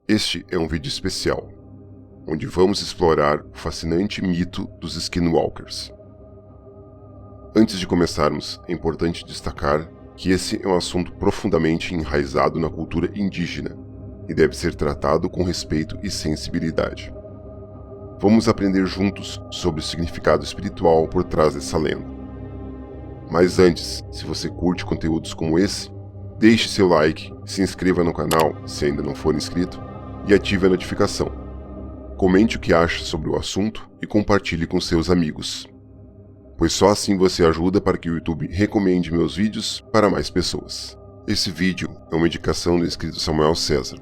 Este é um vídeo especial, onde vamos explorar o fascinante mito dos Skinwalkers. Antes de começarmos, é importante destacar que esse é um assunto profundamente enraizado na cultura indígena e deve ser tratado com respeito e sensibilidade. Vamos aprender juntos sobre o significado espiritual por trás dessa lenda. Mas antes, se você curte conteúdos como esse, deixe seu like, se inscreva no canal se ainda não for inscrito e ative a notificação. Comente o que acha sobre o assunto e compartilhe com seus amigos, pois só assim você ajuda para que o YouTube recomende meus vídeos para mais pessoas. Esse vídeo é uma indicação do inscrito Samuel César.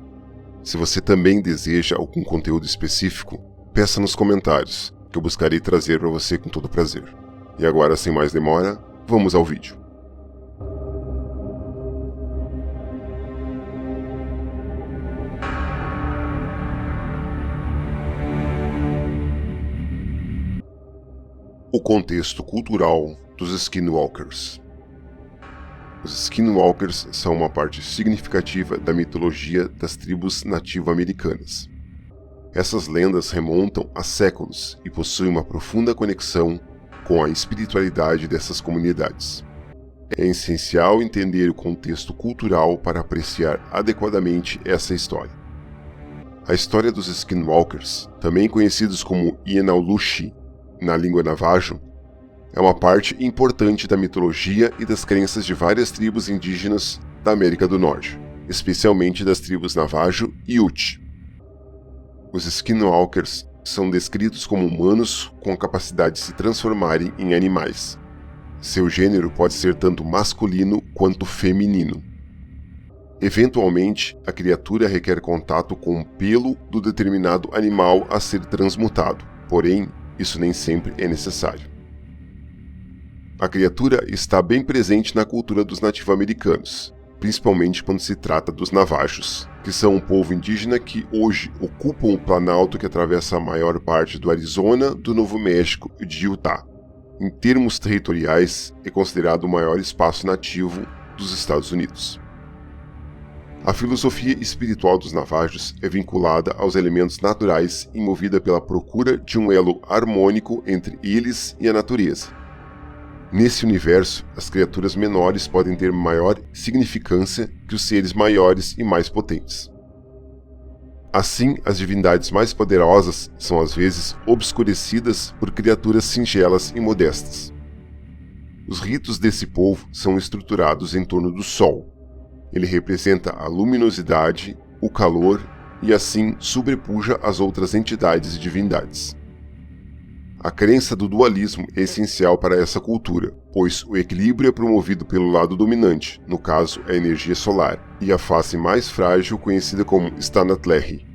Se você também deseja algum conteúdo específico, peça nos comentários, que eu buscarei trazer para você com todo prazer. E agora, sem mais demora, vamos ao vídeo. O contexto cultural dos Skinwalkers. Os Skinwalkers são uma parte significativa da mitologia das tribos nativo-americanas. Essas lendas remontam a séculos e possuem uma profunda conexão com a espiritualidade dessas comunidades. É essencial entender o contexto cultural para apreciar adequadamente essa história. A história dos Skinwalkers, também conhecidos como Ienaulushi na língua navajo, é uma parte importante da mitologia e das crenças de várias tribos indígenas da América do Norte, especialmente das tribos Navajo e Ute. Os Skinwalkers são descritos como humanos com a capacidade de se transformarem em animais. Seu gênero pode ser tanto masculino quanto feminino. Eventualmente, a criatura requer contato com o pelo do determinado animal a ser transmutado, porém, isso nem sempre é necessário. A criatura está bem presente na cultura dos nativo-americanos, principalmente quando se trata dos navajos, que são um povo indígena que hoje ocupam o planalto que atravessa a maior parte do Arizona, do Novo México e de Utah. Em termos territoriais, é considerado o maior espaço nativo dos Estados Unidos. A filosofia espiritual dos navajos é vinculada aos elementos naturais e movida pela procura de um elo harmônico entre eles e a natureza. Nesse universo, as criaturas menores podem ter maior significância que os seres maiores e mais potentes. Assim, as divindades mais poderosas são às vezes obscurecidas por criaturas singelas e modestas. Os ritos desse povo são estruturados em torno do Sol. Ele representa a luminosidade, o calor e assim sobrepuja as outras entidades e divindades. A crença do dualismo é essencial para essa cultura, pois o equilíbrio é promovido pelo lado dominante, no caso a energia solar, e a face mais frágil conhecida como Stanatlehi.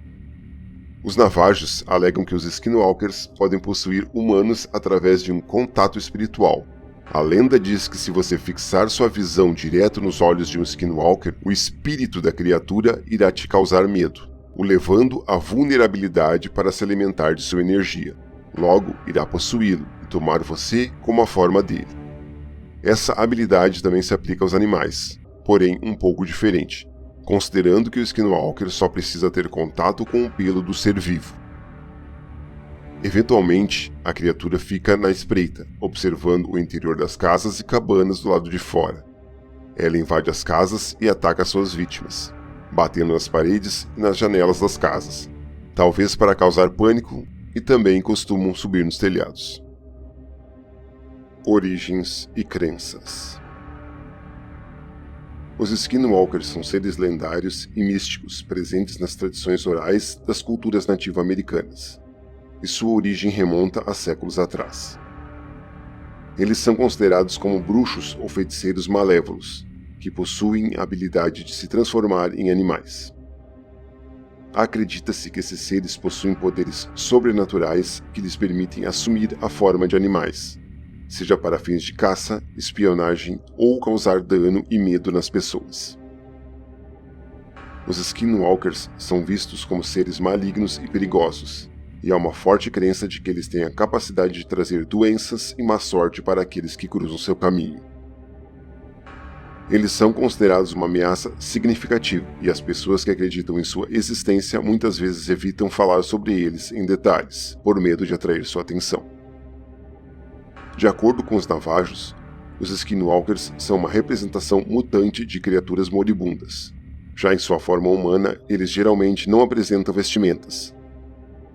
Os navajos alegam que os Skinwalkers podem possuir humanos através de um contato espiritual. A lenda diz que se você fixar sua visão direto nos olhos de um Skinwalker, o espírito da criatura irá te causar medo, o levando à vulnerabilidade para se alimentar de sua energia. Logo, irá possuí-lo e tomar você como a forma dele. Essa habilidade também se aplica aos animais, porém um pouco diferente, considerando que o Skinwalker só precisa ter contato com o pelo do ser vivo. Eventualmente, a criatura fica na espreita, observando o interior das casas e cabanas do lado de fora. Ela invade as casas e ataca suas vítimas, batendo nas paredes e nas janelas das casas, talvez para causar pânico, e também costumam subir nos telhados. Origens e crenças. Os Skinwalkers são seres lendários e místicos presentes nas tradições orais das culturas nativo-americanas, e sua origem remonta a séculos atrás. Eles são considerados como bruxos ou feiticeiros malévolos, que possuem a habilidade de se transformar em animais. Acredita-se que esses seres possuem poderes sobrenaturais que lhes permitem assumir a forma de animais, seja para fins de caça, espionagem ou causar dano e medo nas pessoas. Os Skinwalkers são vistos como seres malignos e perigosos, e há uma forte crença de que eles têm a capacidade de trazer doenças e má sorte para aqueles que cruzam seu caminho. Eles são considerados uma ameaça significativa e as pessoas que acreditam em sua existência muitas vezes evitam falar sobre eles em detalhes, por medo de atrair sua atenção. De acordo com os Navajos, os Skinwalkers são uma representação mutante de criaturas moribundas. Já em sua forma humana, eles geralmente não apresentam vestimentas.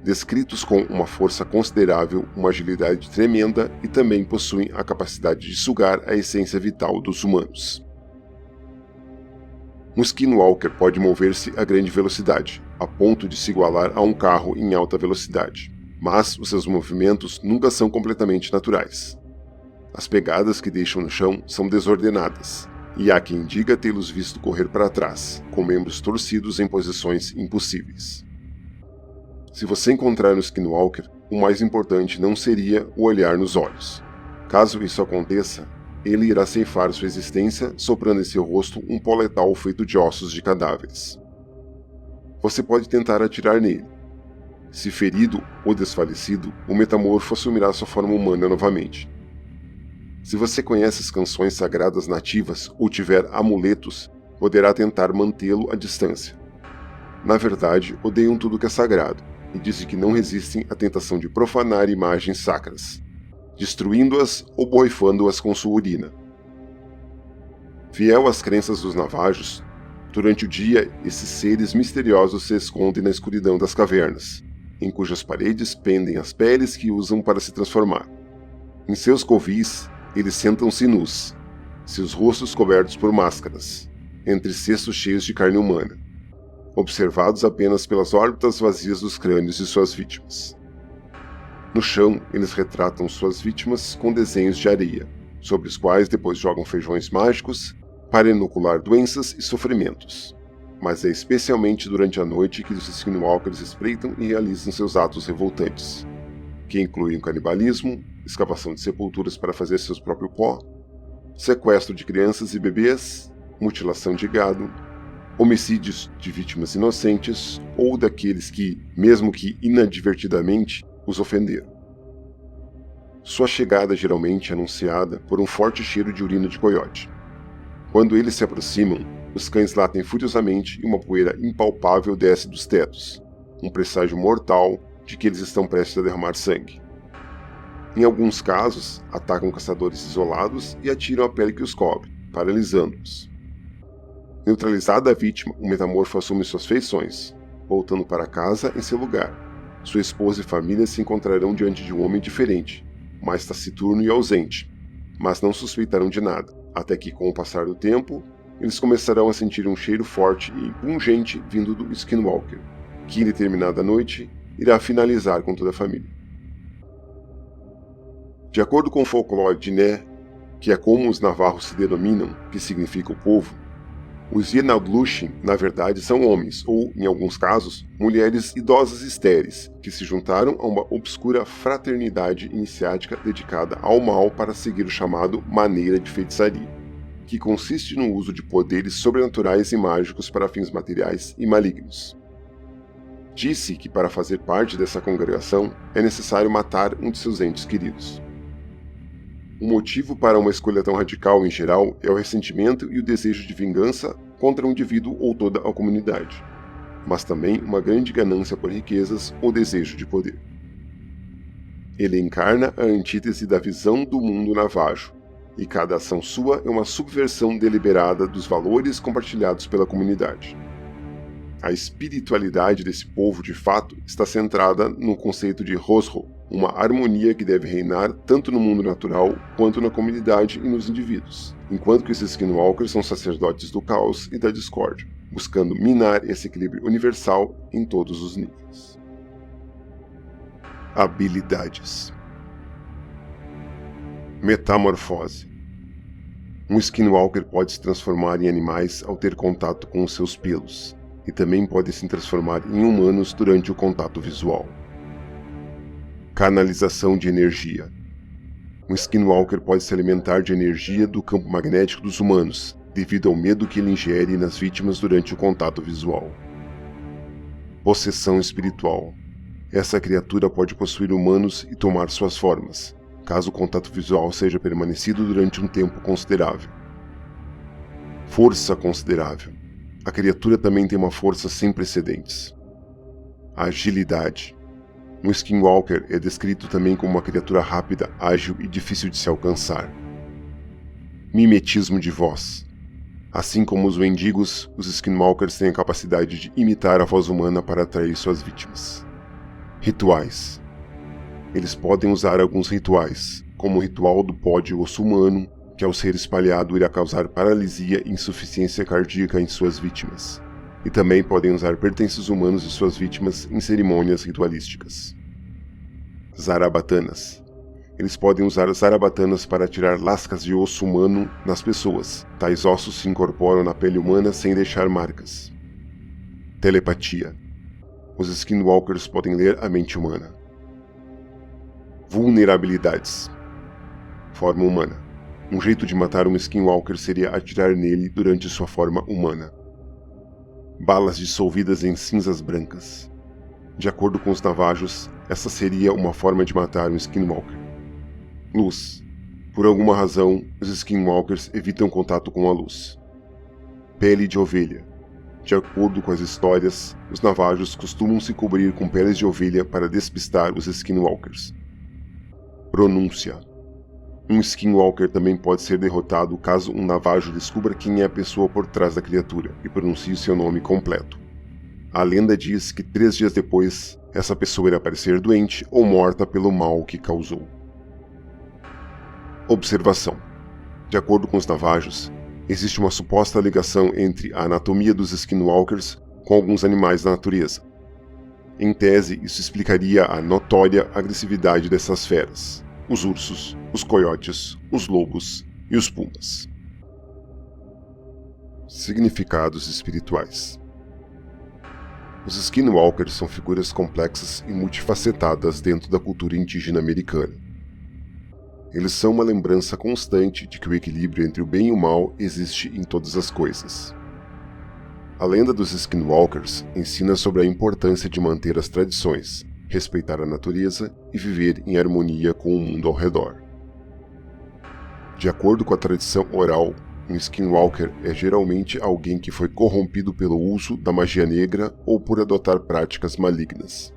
Descritos com uma força considerável, uma agilidade tremenda e também possuem a capacidade de sugar a essência vital dos humanos. Um Skinwalker pode mover-se a grande velocidade, a ponto de se igualar a um carro em alta velocidade, mas os seus movimentos nunca são completamente naturais. As pegadas que deixam no chão são desordenadas, e há quem diga tê-los visto correr para trás, com membros torcidos em posições impossíveis. Se você encontrar um Skinwalker, o mais importante não seria o olhar nos olhos. Caso isso aconteça, ele irá ceifar sua existência, soprando em seu rosto um pó letal feito de ossos de cadáveres. Você pode tentar atirar nele. Se ferido ou desfalecido, o metamorfo assumirá sua forma humana novamente. Se você conhece as canções sagradas nativas ou tiver amuletos, poderá tentar mantê-lo à distância. Na verdade, odeiam tudo que é sagrado, e dizem que não resistem à tentação de profanar imagens sacras, destruindo-as ou borrifando-as com sua urina. Fiel às crenças dos Navajos, durante o dia esses seres misteriosos se escondem na escuridão das cavernas, em cujas paredes pendem as peles que usam para se transformar. Em seus covis, eles sentam-se nus, seus rostos cobertos por máscaras, entre cestos cheios de carne humana, observados apenas pelas órbitas vazias dos crânios de suas vítimas. No chão, eles retratam suas vítimas com desenhos de areia, sobre os quais depois jogam feijões mágicos para inocular doenças e sofrimentos. Mas é especialmente durante a noite que os Skinwalkers espreitam e realizam seus atos revoltantes, que incluem o canibalismo, escavação de sepulturas para fazer seu próprio pó, sequestro de crianças e bebês, mutilação de gado, homicídios de vítimas inocentes ou daqueles que, mesmo que inadvertidamente, os ofenderam. Sua chegada geralmente é anunciada por um forte cheiro de urina de coiote. Quando eles se aproximam, os cães latem furiosamente e uma poeira impalpável desce dos tetos, um presságio mortal de que eles estão prestes a derramar sangue. Em alguns casos, atacam caçadores isolados e atiram a pele que os cobre, paralisando-os. Neutralizada a vítima, o metamorfo assume suas feições, voltando para casa em seu lugar. Sua esposa e família se encontrarão diante de um homem diferente, mais taciturno e ausente, mas não suspeitarão de nada, até que, com o passar do tempo, eles começarão a sentir um cheiro forte e pungente vindo do Skinwalker, que em determinada noite irá finalizar com toda a família. De acordo com o folclore de Né, que é como os navarros se denominam, que significa o povo, os Yenaglushim, na verdade, são homens, ou, em alguns casos, mulheres idosas estéreis, que se juntaram a uma obscura fraternidade iniciática dedicada ao mal para seguir o chamado maneira de feitiçaria, que consiste no uso de poderes sobrenaturais e mágicos para fins materiais e malignos. Disse que para fazer parte dessa congregação é necessário matar um de seus entes queridos. O motivo para uma escolha tão radical em geral é o ressentimento e o desejo de vingança contra um indivíduo ou toda a comunidade, mas também uma grande ganância por riquezas ou desejo de poder. Ele encarna a antítese da visão do mundo navajo, e cada ação sua é uma subversão deliberada dos valores compartilhados pela comunidade. A espiritualidade desse povo, de fato, está centrada no conceito de Rosro, uma harmonia que deve reinar tanto no mundo natural quanto na comunidade e nos indivíduos, enquanto que os Skinwalkers são sacerdotes do caos e da discórdia, buscando minar esse equilíbrio universal em todos os níveis. Habilidades. Metamorfose. Um Skinwalker pode se transformar em animais ao ter contato com os seus pelos, e também pode se transformar em humanos durante o contato visual. Canalização de energia. Um Skinwalker pode se alimentar de energia do campo magnético dos humanos, devido ao medo que ele ingere nas vítimas durante o contato visual. Possessão espiritual. Essa criatura pode possuir humanos e tomar suas formas, caso o contato visual seja permanecido durante um tempo considerável. Força considerável. A criatura também tem uma força sem precedentes. Agilidade. Um Skinwalker é descrito também como uma criatura rápida, ágil e difícil de se alcançar. Mimetismo de voz. Assim como os Wendigos, os Skinwalkers têm a capacidade de imitar a voz humana para atrair suas vítimas. Rituais. Eles podem usar alguns rituais, como o ritual do pó de osso humano, que ao ser espalhado irá causar paralisia e insuficiência cardíaca em suas vítimas. E também podem usar pertences humanos de suas vítimas em cerimônias ritualísticas. Zarabatanas. Eles podem usar zarabatanas para tirar lascas de osso humano nas pessoas. Tais ossos se incorporam na pele humana sem deixar marcas. Telepatia. Os Skinwalkers podem ler a mente humana. Vulnerabilidades. Forma humana. Um jeito de matar um Skinwalker seria atirar nele durante sua forma humana. Balas dissolvidas em cinzas brancas. De acordo com os Navajos, essa seria uma forma de matar um Skinwalker. Luz. Por alguma razão, os Skinwalkers evitam contato com a luz. Pele de ovelha. De acordo com as histórias, os Navajos costumam se cobrir com peles de ovelha para despistar os Skinwalkers. Pronúncia. Um Skinwalker também pode ser derrotado caso um Navajo descubra quem é a pessoa por trás da criatura e pronuncie seu nome completo. A lenda diz que 3 dias depois, essa pessoa irá aparecer doente ou morta pelo mal que causou. Observação. De acordo com os Navajos, existe uma suposta ligação entre a anatomia dos Skinwalkers com alguns animais da natureza. Em tese, isso explicaria a notória agressividade dessas feras: os ursos, os coiotes, os lobos e os pumas. Significados espirituais. Os Skinwalkers são figuras complexas e multifacetadas dentro da cultura indígena americana. Eles são uma lembrança constante de que o equilíbrio entre o bem e o mal existe em todas as coisas. A lenda dos Skinwalkers ensina sobre a importância de manter as tradições, respeitar a natureza e viver em harmonia com o mundo ao redor. De acordo com a tradição oral, um Skinwalker é geralmente alguém que foi corrompido pelo uso da magia negra ou por adotar práticas malignas.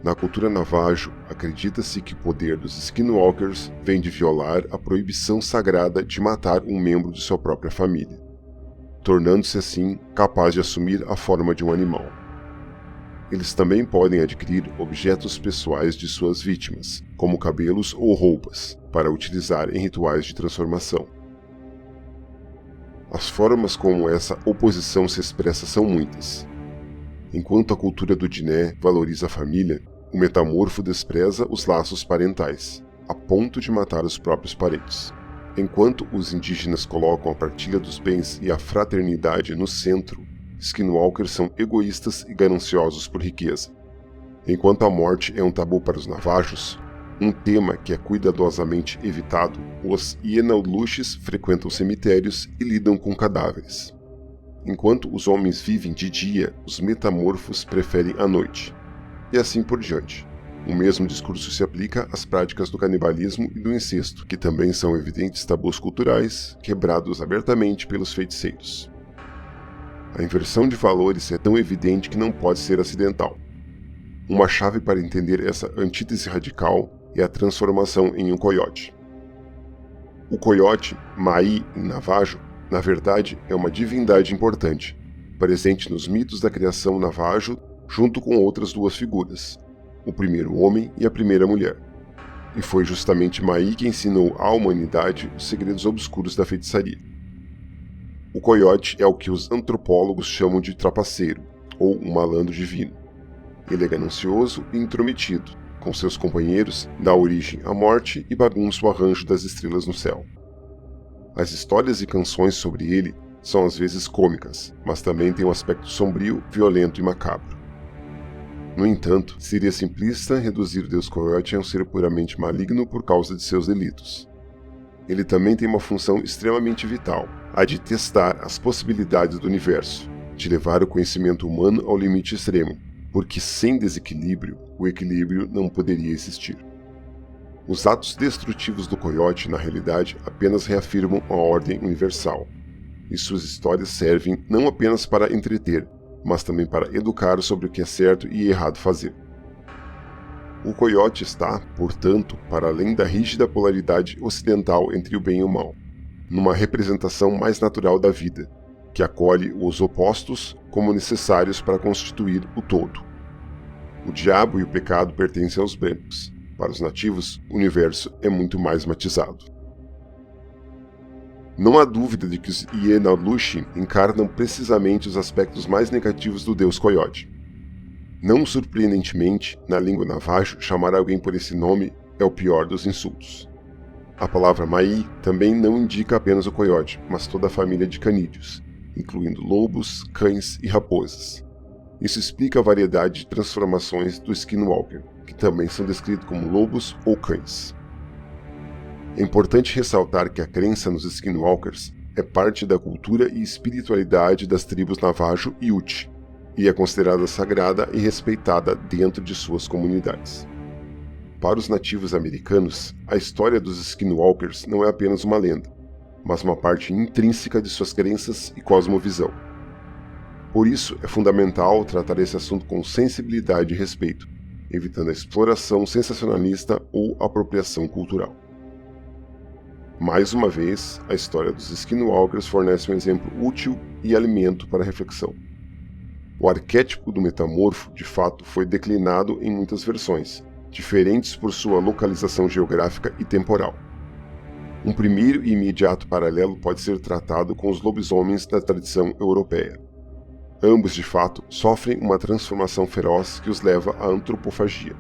Na cultura Navajo, acredita-se que o poder dos Skinwalkers vem de violar a proibição sagrada de matar um membro de sua própria família, tornando-se assim capaz de assumir a forma de um animal. Eles também podem adquirir objetos pessoais de suas vítimas, como cabelos ou roupas, para utilizar em rituais de transformação. As formas como essa oposição se expressa são muitas. Enquanto a cultura do Diné valoriza a família, o metamorfo despreza os laços parentais, a ponto de matar os próprios parentes. Enquanto os indígenas colocam a partilha dos bens e a fraternidade no centro, Skinwalkers são egoístas e gananciosos por riqueza. Enquanto a morte é um tabu para os Navajos, um tema que é cuidadosamente evitado, os Ienaulushes frequentam cemitérios e lidam com cadáveres. Enquanto os homens vivem de dia, os metamorfos preferem a noite. E assim por diante. O mesmo discurso se aplica às práticas do canibalismo e do incesto, que também são evidentes tabus culturais, quebrados abertamente pelos feiticeiros. A inversão de valores é tão evidente que não pode ser acidental. Uma chave para entender essa antítese radical é a transformação em um coiote. O coiote, Mai em Navajo, na verdade é uma divindade importante, presente nos mitos da criação Navajo junto com outras 2 figuras, o primeiro homem e a primeira mulher. E foi justamente Mai que ensinou à humanidade os segredos obscuros da feitiçaria. O coiote é o que os antropólogos chamam de trapaceiro, ou um malandro divino. Ele é ganancioso e intrometido, com seus companheiros, dá origem à morte e bagunça o arranjo das estrelas no céu. As histórias e canções sobre ele são às vezes cômicas, mas também têm um aspecto sombrio, violento e macabro. No entanto, seria simplista reduzir o deus coiote a um ser puramente maligno por causa de seus delitos. Ele também tem uma função extremamente vital, a de testar as possibilidades do universo, de levar o conhecimento humano ao limite extremo, porque sem desequilíbrio, o equilíbrio não poderia existir. Os atos destrutivos do coiote, na realidade, apenas reafirmam a ordem universal, e suas histórias servem não apenas para entreter, mas também para educar sobre o que é certo e errado fazer. O coiote está, portanto, para além da rígida polaridade ocidental entre o bem e o mal, numa representação mais natural da vida, que acolhe os opostos como necessários para constituir o todo. O diabo e o pecado pertencem aos brancos. Para os nativos, o universo é muito mais matizado. Não há dúvida de que os Ienalushi encarnam precisamente os aspectos mais negativos do deus coiote. Não surpreendentemente, na língua navajo, chamar alguém por esse nome é o pior dos insultos. A palavra Mai também não indica apenas o coiote, mas toda a família de canídeos, incluindo lobos, cães e raposas. Isso explica a variedade de transformações do Skinwalker, que também são descritos como lobos ou cães. É importante ressaltar que a crença nos Skinwalkers é parte da cultura e espiritualidade das tribos Navajo e Ute, e é considerada sagrada e respeitada dentro de suas comunidades. Para os nativos americanos, a história dos Skinwalkers não é apenas uma lenda, mas uma parte intrínseca de suas crenças e cosmovisão. Por isso, é fundamental tratar esse assunto com sensibilidade e respeito, evitando a exploração sensacionalista ou apropriação cultural. Mais uma vez, a história dos Skinwalkers fornece um exemplo útil e alimento para a reflexão. O arquétipo do metamorfo, de fato, foi declinado em muitas versões, diferentes por sua localização geográfica e temporal. Um primeiro e imediato paralelo pode ser tratado com os lobisomens da tradição europeia. Ambos, de fato, sofrem uma transformação feroz que os leva à antropofagia.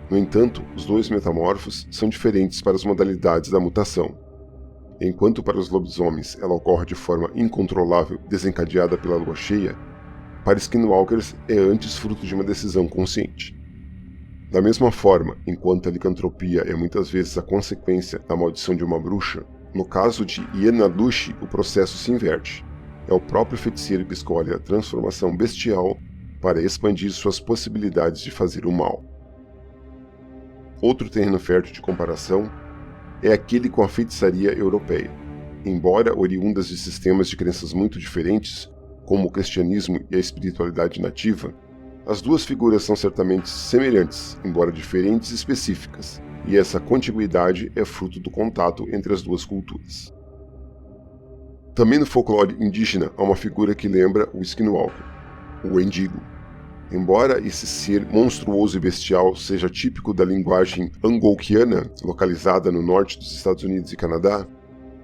No entanto, os dois metamorfos são diferentes para as modalidades da mutação. Enquanto para os lobisomens ela ocorre de forma incontrolável, desencadeada pela lua cheia, para Skinwalkers é antes fruto de uma decisão consciente. Da mesma forma, enquanto a licantropia é muitas vezes a consequência da maldição de uma bruxa, no caso de Ienalushi o processo se inverte. É o próprio feiticeiro que escolhe a transformação bestial para expandir suas possibilidades de fazer o mal. Outro terreno fértil de comparação é aquele com a feitiçaria europeia. Embora oriundas de sistemas de crenças muito diferentes, como o cristianismo e a espiritualidade nativa, as duas figuras são certamente semelhantes, embora diferentes e específicas, e essa contiguidade é fruto do contato entre as duas culturas. Também no folclore indígena há uma figura que lembra o Skinwalker, o Wendigo. Embora esse ser monstruoso e bestial seja típico da linguagem Algonquiana, localizada no norte dos Estados Unidos e Canadá,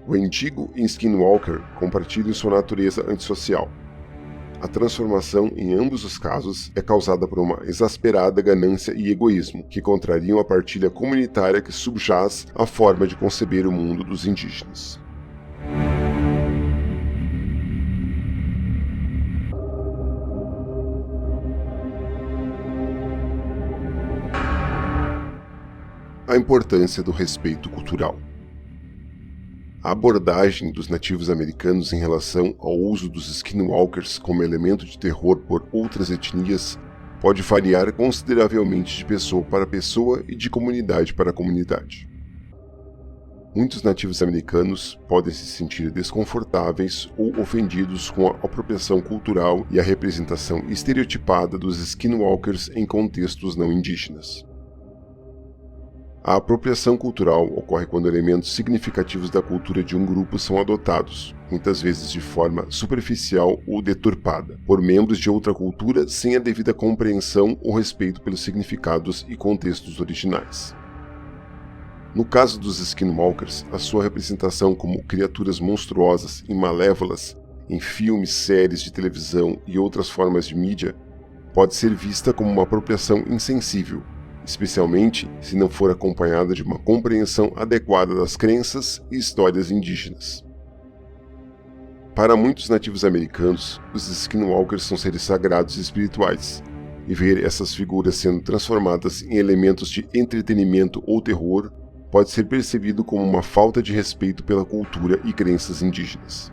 o Wendigo e Skinwalker compartilham sua natureza antissocial. A transformação em ambos os casos é causada por uma exasperada ganância e egoísmo, que contrariam a partilha comunitária que subjaz à forma de conceber o mundo dos indígenas. A importância do respeito cultural. A abordagem dos nativos americanos em relação ao uso dos Skinwalkers como elemento de terror por outras etnias pode variar consideravelmente de pessoa para pessoa e de comunidade para comunidade. Muitos nativos americanos podem se sentir desconfortáveis ou ofendidos com a apropriação cultural e a representação estereotipada dos Skinwalkers em contextos não indígenas. A apropriação cultural ocorre quando elementos significativos da cultura de um grupo são adotados, muitas vezes de forma superficial ou deturpada, por membros de outra cultura sem a devida compreensão ou respeito pelos significados e contextos originais. No caso dos Skinwalkers, a sua representação como criaturas monstruosas e malévolas em filmes, séries de televisão e outras formas de mídia pode ser vista como uma apropriação insensível, especialmente se não for acompanhada de uma compreensão adequada das crenças e histórias indígenas. Para muitos nativos americanos, os Skinwalkers são seres sagrados e espirituais, e ver essas figuras sendo transformadas em elementos de entretenimento ou terror pode ser percebido como uma falta de respeito pela cultura e crenças indígenas.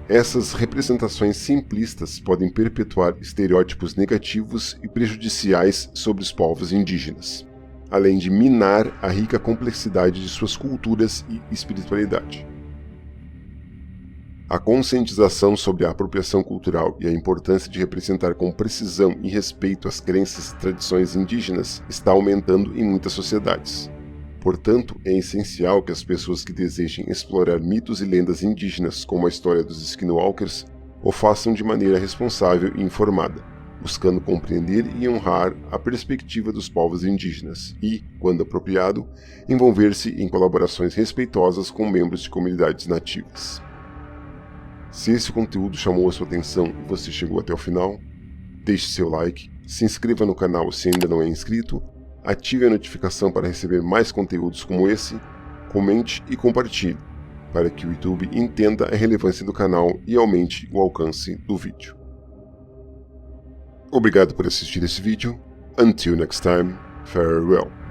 Essas representações simplistas podem perpetuar estereótipos negativos e prejudiciais sobre os povos indígenas. além de minar a rica complexidade de suas culturas e espiritualidade. A conscientização sobre a apropriação cultural e a importância de representar com precisão e respeito as crenças e tradições indígenas está aumentando em muitas sociedades. Portanto, é essencial que as pessoas que desejem explorar mitos e lendas indígenas, como a história dos Skinwalkers, o façam de maneira responsável e informada, buscando compreender e honrar a perspectiva dos povos indígenas e, quando apropriado, envolver-se em colaborações respeitosas com membros de comunidades nativas. Se esse conteúdo chamou a sua atenção e você chegou até o final, deixe seu like, se inscreva no canal se ainda não é inscrito, ative a notificação para receber mais conteúdos como esse, comente e compartilhe, para que o YouTube entenda a relevância do canal e aumente o alcance do vídeo. Obrigado por assistir esse vídeo. Until next time, farewell.